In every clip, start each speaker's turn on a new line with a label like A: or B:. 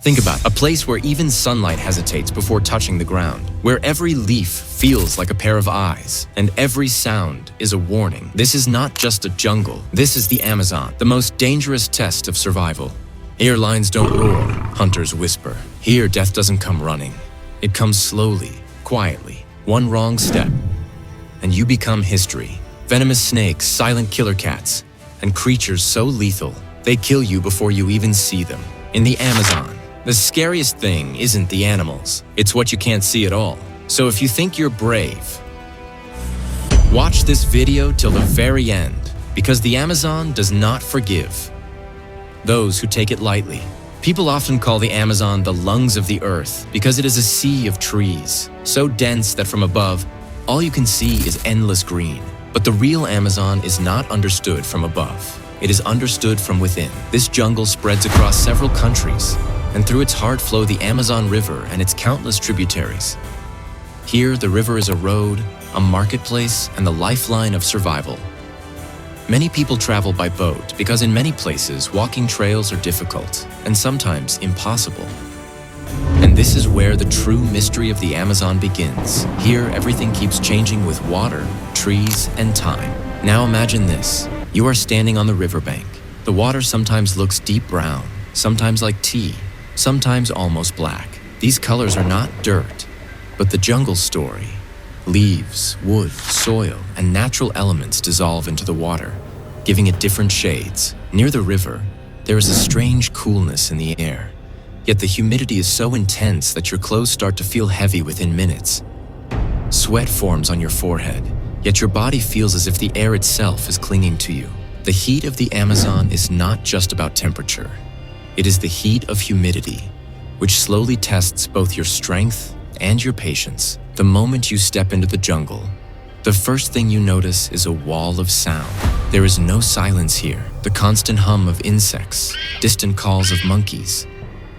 A: Think about it, a place where even sunlight hesitates before touching the ground, where every leaf feels like a pair of eyes, and every sound is a warning. This is not just a jungle, this is the Amazon, the most dangerous test of survival. Here lions don't roar, hunters whisper. Here death doesn't come running. It comes slowly, quietly. One wrong step, and you become history. Venomous snakes, silent killer cats, and creatures so lethal, they kill you before you even see them. In the Amazon, the scariest thing isn't the animals, it's what you can't see at all. So if you think you're brave, watch this video till the very end, because the Amazon does not forgive those who take it lightly. People often call the Amazon the lungs of the earth because it is a sea of trees, so dense that from above, all you can see is endless green. But the real Amazon is not understood from above. It is understood from within. This jungle spreads across several countries, and through its heart flow the Amazon River and its countless tributaries. Here, the river is a road, a marketplace, and the lifeline of survival. Many people travel by boat because in many places, walking trails are difficult and sometimes impossible. And this is where the true mystery of the Amazon begins. Here, everything keeps changing with water, trees, and time. Now imagine this. You are standing on the riverbank. The water sometimes looks deep brown, sometimes like tea, sometimes almost black. These colors are not dirt, but the jungle story. Leaves, wood, soil, and natural elements dissolve into the water, giving it different shades. Near the river, there is a strange coolness in the air, yet the humidity is so intense that your clothes start to feel heavy within minutes. Sweat forms on your forehead, yet your body feels as if the air itself is clinging to you. The heat of the Amazon is not just about temperature. It is the heat of humidity, which slowly tests both your strength and your patience. The moment you step into the jungle, the first thing you notice is a wall of sound. There is no silence here. The constant hum of insects, distant calls of monkeys,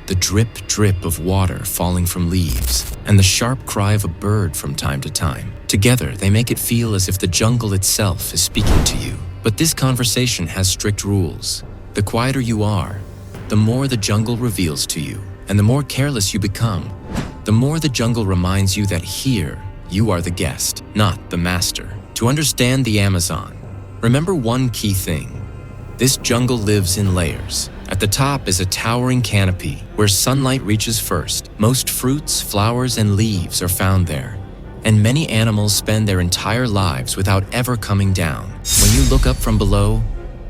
A: the drip of water falling from leaves, and the sharp cry of a bird from time to time. Together, they make it feel as if the jungle itself is speaking to you. But this conversation has strict rules. The quieter you are, the more the jungle reveals to you, and the more careless you become, the more the jungle reminds you that here, you are the guest, not the master. To understand the Amazon, remember one key thing. This jungle lives in layers. At the top is a towering canopy where sunlight reaches first. Most fruits, flowers, and leaves are found there, and many animals spend their entire lives without ever coming down. When you look up from below,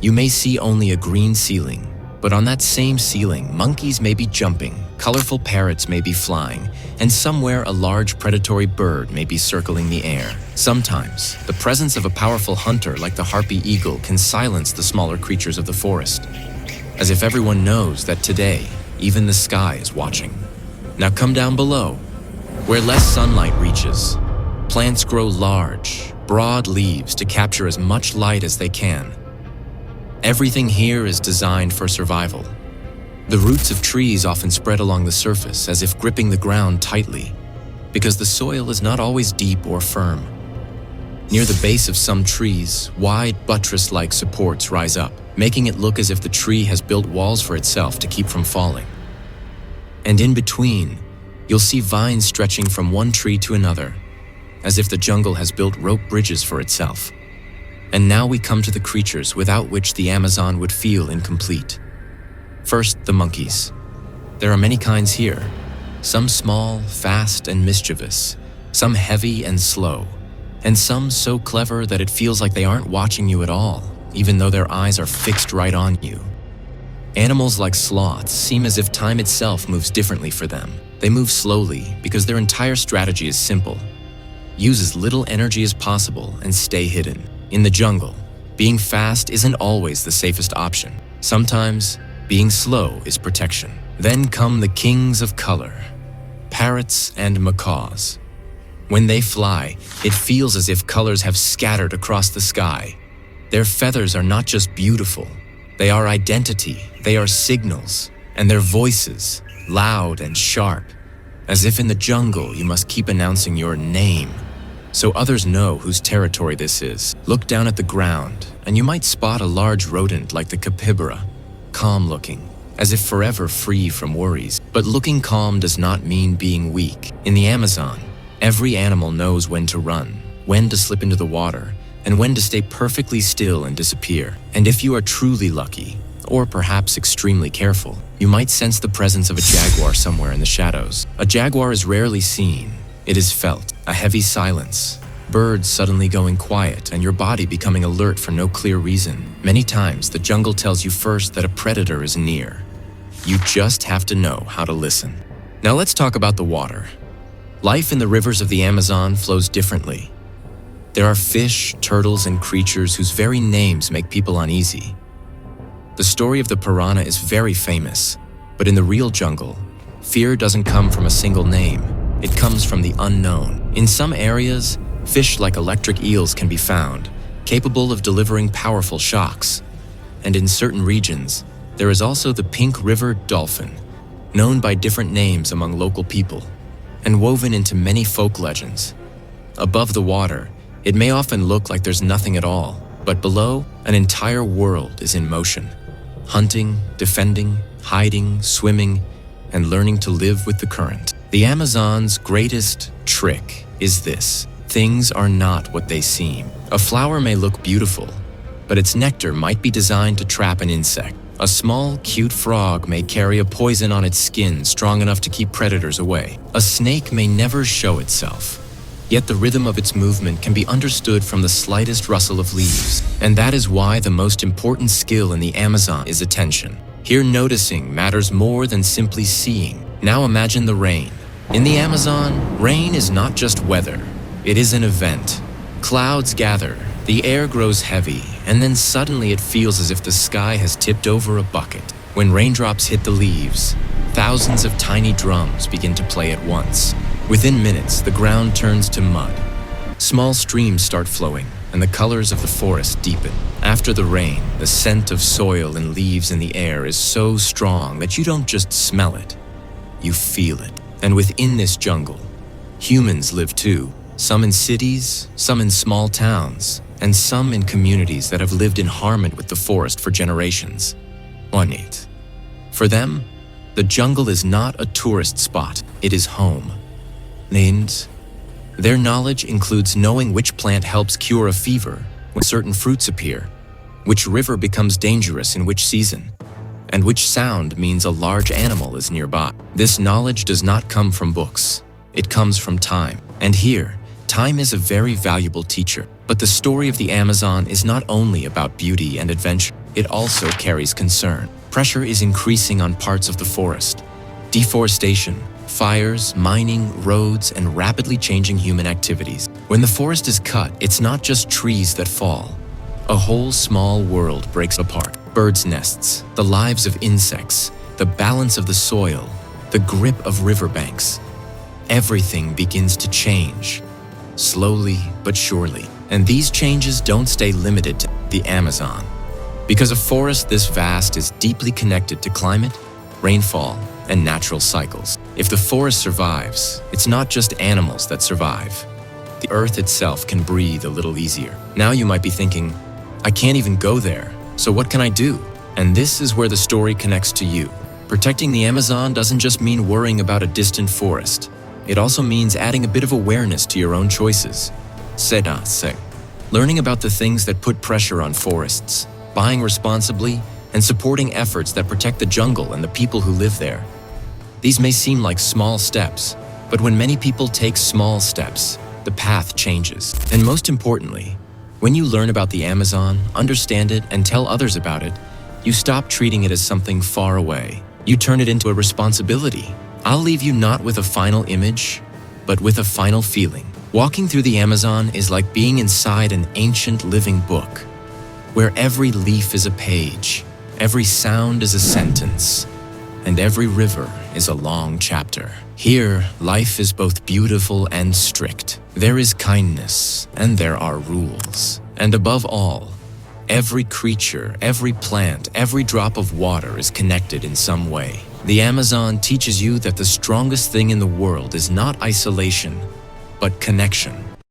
A: you may see only a green ceiling, but on that same ceiling, monkeys may be jumping, colorful parrots may be flying, and somewhere a large predatory bird may be circling the air. Sometimes, the presence of a powerful hunter like the harpy eagle can silence the smaller creatures of the forest, as if everyone knows that today, even the sky is watching. Now come down below, where less sunlight reaches. Plants grow large, broad leaves to capture as much light as they can. Everything here is designed for survival. The roots of trees often spread along the surface as if gripping the ground tightly, because the soil is not always deep or firm. Near the base of some trees, wide buttress-like supports rise up, making it look as if the tree has built walls for itself to keep from falling. And in between, you'll see vines stretching from one tree to another, as if the jungle has built rope bridges for itself. And now we come to the creatures without which the Amazon would feel incomplete. First, the monkeys. There are many kinds here, some small, fast, and mischievous, some heavy and slow, and some so clever that it feels like they aren't watching you at all, even though their eyes are fixed right on you. Animals like sloths seem as if time itself moves differently for them. They move slowly because their entire strategy is simple. Use as little energy as possible and stay hidden. In the jungle, being fast isn't always the safest option. Sometimes, being slow is protection. Then come the kings of color, parrots and macaws. When they fly, it feels as if colors have scattered across the sky. Their feathers are not just beautiful, they are identity, they are signals, and their voices, loud and sharp, as if in the jungle you must keep announcing your name, so others know whose territory this is. Look down at the ground, and you might spot a large rodent like the capybara, calm-looking, as if forever free from worries. But looking calm does not mean being weak. In the Amazon, every animal knows when to run, when to slip into the water, and when to stay perfectly still and disappear. And if you are truly lucky, or perhaps extremely careful, you might sense the presence of a jaguar somewhere in the shadows. A jaguar is rarely seen. It is felt, a heavy silence, birds suddenly going quiet, and your body becoming alert for no clear reason. Many times, the jungle tells you first that a predator is near. You just have to know how to listen. Now let's talk about the water. Life in the rivers of the Amazon flows differently. There are fish, turtles, and creatures whose very names make people uneasy. The story of the piranha is very famous, but in the real jungle, fear doesn't come from a single name. It comes from the unknown. In some areas, fish like electric eels can be found, capable of delivering powerful shocks. And in certain regions, there is also the pink river dolphin, known by different names among local people, and woven into many folk legends. Above the water, it may often look like there's nothing at all, but below, an entire world is in motion. Hunting, defending, hiding, swimming, and learning to live with the current. The Amazon's greatest trick is this: things are not what they seem. A flower may look beautiful, but its nectar might be designed to trap an insect. A small, cute frog may carry a poison on its skin strong enough to keep predators away. A snake may never show itself, yet the rhythm of its movement can be understood from the slightest rustle of leaves. And that is why the most important skill in the Amazon is attention. Here, noticing matters more than simply seeing. Now imagine the rain. In the Amazon, rain is not just weather. It is an event. Clouds gather, the air grows heavy, and then suddenly it feels as if the sky has tipped over a bucket. When raindrops hit the leaves, thousands of tiny drums begin to play at once. Within minutes, the ground turns to mud. Small streams start flowing, and the colors of the forest deepen. After the rain, the scent of soil and leaves in the air is so strong that you don't just smell it, you feel it. And within this jungle, humans live too. Some in cities, some in small towns, and some in communities that have lived in harmony with the forest for generations. Ornate. For them, the jungle is not a tourist spot, it is home. Named. Their knowledge includes knowing which plant helps cure a fever when certain fruits appear, which river becomes dangerous in which season, and which sound means a large animal is nearby. This knowledge does not come from books. It comes from time. And here, time is a very valuable teacher. But the story of the Amazon is not only about beauty and adventure. It also carries concern. Pressure is increasing on parts of the forest. Deforestation, fires, mining, roads, and rapidly changing human activities. When the forest is cut, it's not just trees that fall. A whole small world breaks apart. Birds' nests, the lives of insects, the balance of the soil, the grip of riverbanks. Everything begins to change, slowly but surely. And these changes don't stay limited to the Amazon, because a forest this vast is deeply connected to climate, rainfall, and natural cycles. If the forest survives, it's not just animals that survive. The earth itself can breathe a little easier. Now you might be thinking, I can't even go there, so what can I do? And this is where the story connects to you. Protecting the Amazon doesn't just mean worrying about a distant forest. It also means adding a bit of awareness to your own choices. Learning about the things that put pressure on forests, buying responsibly, and supporting efforts that protect the jungle and the people who live there. These may seem like small steps, but when many people take small steps, the path changes. And most importantly, when you learn about the Amazon, understand it, and tell others about it, you stop treating it as something far away. You turn it into a responsibility. I'll leave you not with a final image, but with a final feeling. Walking through the Amazon is like being inside an ancient living book, where every leaf is a page, every sound is a sentence, and every river is a long chapter. Here, life is both beautiful and strict. There is kindness, and there are rules. And above all, every creature, every plant, every drop of water is connected in some way. The Amazon teaches you that the strongest thing in the world is not isolation, but connection.